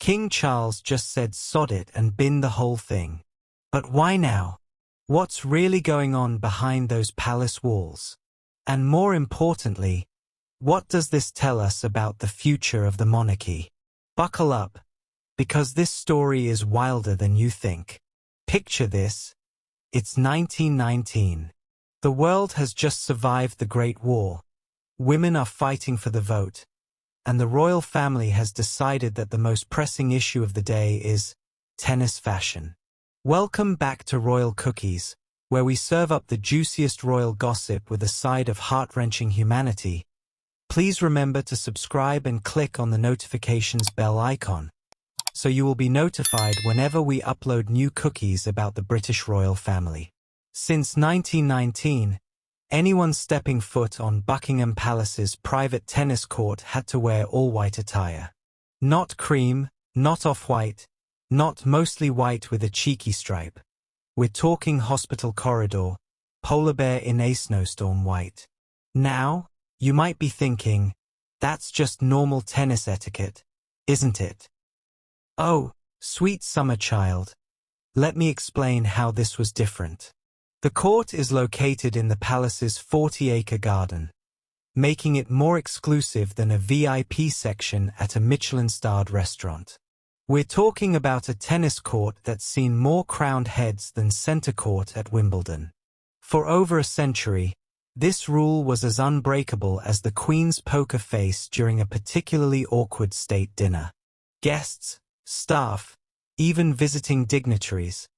King Charles just said sod it and bin the whole thing. But why now? What's really going on behind those palace walls? And more importantly, what does this tell us about the future of the monarchy? Buckle up, because this story is wilder than you think. Picture this. It's 1919. The world has just survived the Great War. Women are fighting for the vote. And the royal family has decided that the most pressing issue of the day is tennis fashion. Welcome back to Royal Cookies, where we serve up the juiciest royal gossip with a side of heart-wrenching humanity. Please remember to subscribe and click on the notifications bell icon, so you will be notified whenever we upload new cookies about the British royal family. Since 1919, anyone stepping foot on Buckingham Palace's private tennis court had to wear all-white attire. Not cream, not off-white, not mostly white with a cheeky stripe. We're talking hospital corridor, polar-bear-in-a-snowstorm white. Now, you might be thinking, that's just normal tennis etiquette, isn't it? Oh, sweet summer child. Let me explain how this was different. The court is located in the palace's 40-acre garden, making it more exclusive than a VIP section at a Michelin-starred restaurant. We're talking about a tennis court that's seen more crowned heads than centre court at Wimbledon. For over a century, this rule was as unbreakable as the Queen's poker face during a particularly awkward state dinner. Guests, staff, even visiting dignitaries,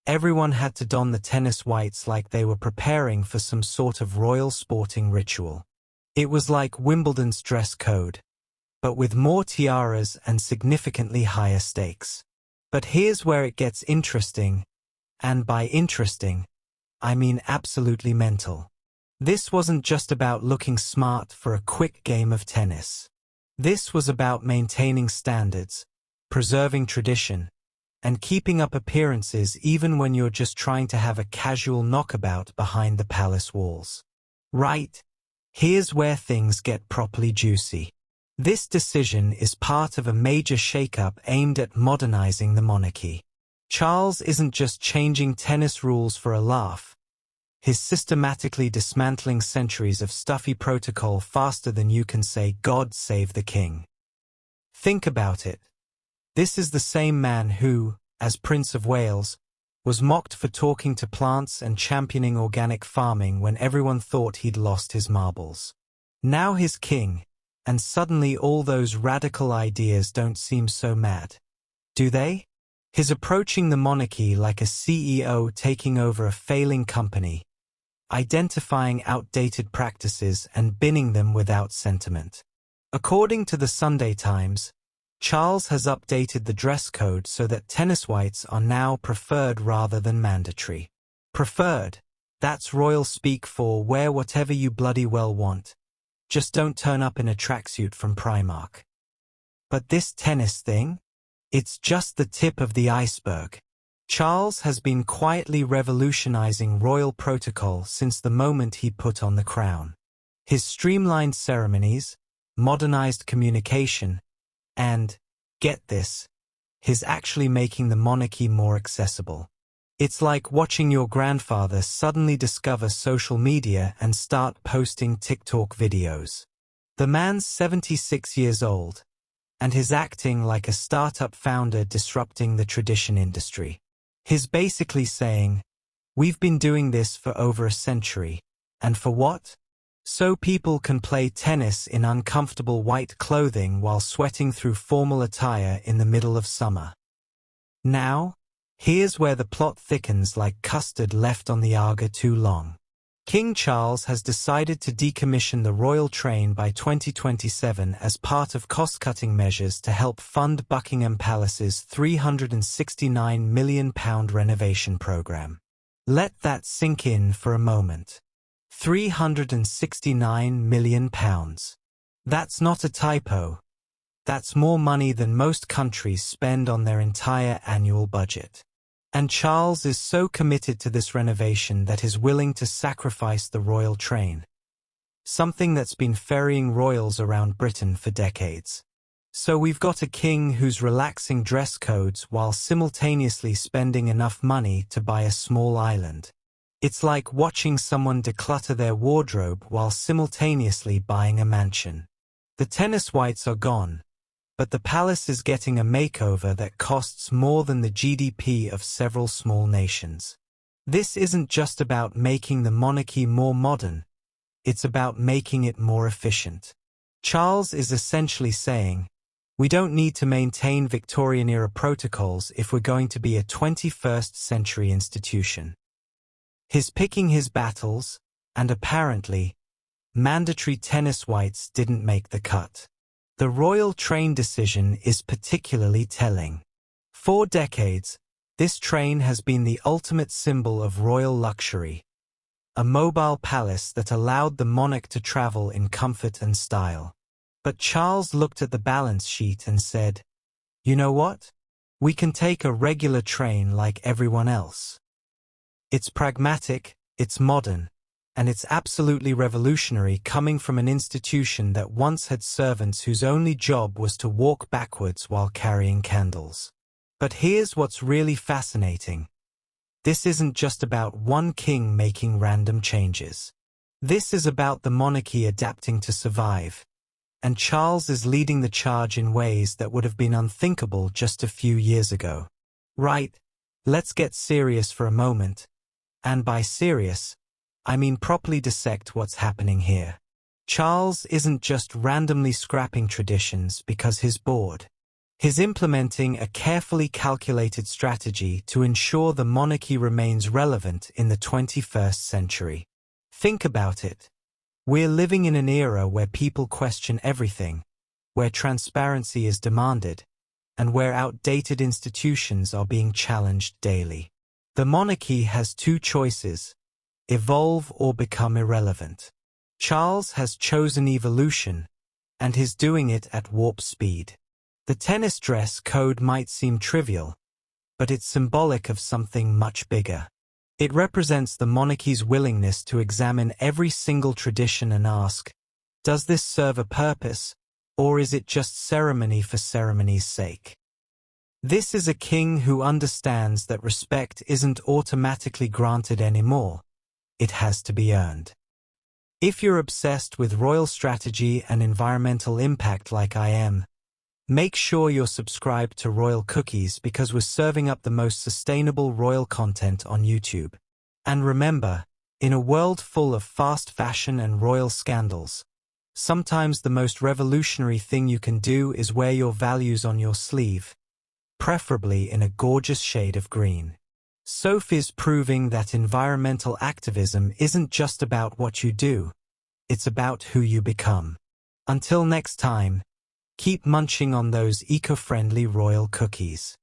everyone had to don the tennis whites like they were preparing for some sort of royal sporting ritual. It was like Wimbledon's dress code, but with more tiaras and significantly higher stakes. But here's where it gets interesting, and by interesting, I mean absolutely mental. This wasn't just about looking smart for a quick game of tennis. This was about maintaining standards, preserving tradition, and keeping up appearances even when you're just trying to have a casual knockabout behind the palace walls. Right, here's where things get properly juicy. This decision is part of a major shakeup aimed at modernizing the monarchy. Charles isn't just changing tennis rules for a laugh. He's systematically dismantling centuries of stuffy protocol faster than you can say God save the king. Think about it. This is the same man who, as Prince of Wales, was mocked for talking to plants and championing organic farming when everyone thought he'd lost his marbles. Now he's king, and suddenly all those radical ideas don't seem so mad. Do they? He's approaching the monarchy like a CEO taking over a failing company, identifying outdated practices and binning them without sentiment. According to the Sunday Times, Charles has updated the dress code so that tennis whites are now preferred rather than mandatory. Preferred, that's royal speak for wear whatever you bloody well want. Just don't turn up in a tracksuit from Primark. But this tennis thing? It's just the tip of the iceberg. Charles has been quietly revolutionizing royal protocol since the moment he put on the crown. His streamlined ceremonies, modernized communication, and, get this, he's actually making the monarchy more accessible. It's like watching your grandfather suddenly discover social media and start posting TikTok videos. The man's 76 years old, and he's acting like a startup founder disrupting the tradition industry. He's basically saying, we've been doing this for over a century, and for what? So people can play tennis in uncomfortable white clothing while sweating through formal attire in the middle of summer. Now, here's where the plot thickens like custard left on the Aga too long. King Charles has decided to decommission the royal train by 2027 as part of cost-cutting measures to help fund Buckingham Palace's £369 million renovation programme. Let that sink in for a moment. £369 million. That's not a typo. That's more money than most countries spend on their entire annual budget. And Charles is so committed to this renovation that he's willing to sacrifice the royal train, something that's been ferrying royals around Britain for decades. So we've got a king who's relaxing dress codes while simultaneously spending enough money to buy a small island. It's like watching someone declutter their wardrobe while simultaneously buying a mansion. The tennis whites are gone, but the palace is getting a makeover that costs more than the GDP of several small nations. This isn't just about making the monarchy more modern, it's about making it more efficient. Charles is essentially saying, we don't need to maintain Victorian-era protocols if we're going to be a 21st century institution. He's picking his battles, and apparently, mandatory tennis whites didn't make the cut. The royal train decision is particularly telling. For decades, this train has been the ultimate symbol of royal luxury, a mobile palace that allowed the monarch to travel in comfort and style. But Charles looked at the balance sheet and said, you know what? We can take a regular train like everyone else. It's pragmatic, it's modern, and it's absolutely revolutionary coming from an institution that once had servants whose only job was to walk backwards while carrying candles. But here's what's really fascinating. This isn't just about one king making random changes. This is about the monarchy adapting to survive. And Charles is leading the charge in ways that would have been unthinkable just a few years ago. Right, let's get serious for a moment. And by serious, I mean properly dissect what's happening here. Charles isn't just randomly scrapping traditions because he's bored. He's implementing a carefully calculated strategy to ensure the monarchy remains relevant in the 21st century. Think about it. We're living in an era where people question everything, where transparency is demanded, and where outdated institutions are being challenged daily. The monarchy has two choices: evolve or become irrelevant. Charles has chosen evolution, and he's doing it at warp speed. The tennis dress code might seem trivial, but it's symbolic of something much bigger. It represents the monarchy's willingness to examine every single tradition and ask, does this serve a purpose, or is it just ceremony for ceremony's sake? This is a king who understands that respect isn't automatically granted anymore. It has to be earned. If you're obsessed with royal strategy and environmental impact like I am, make sure you're subscribed to Royal Cookies because we're serving up the most sustainable royal content on YouTube. And remember, in a world full of fast fashion and royal scandals, sometimes the most revolutionary thing you can do is wear your values on your sleeve, preferably in a gorgeous shade of green. Sophie's proving that environmental activism isn't just about what you do, it's about who you become. Until next time, keep munching on those eco-friendly royal cookies.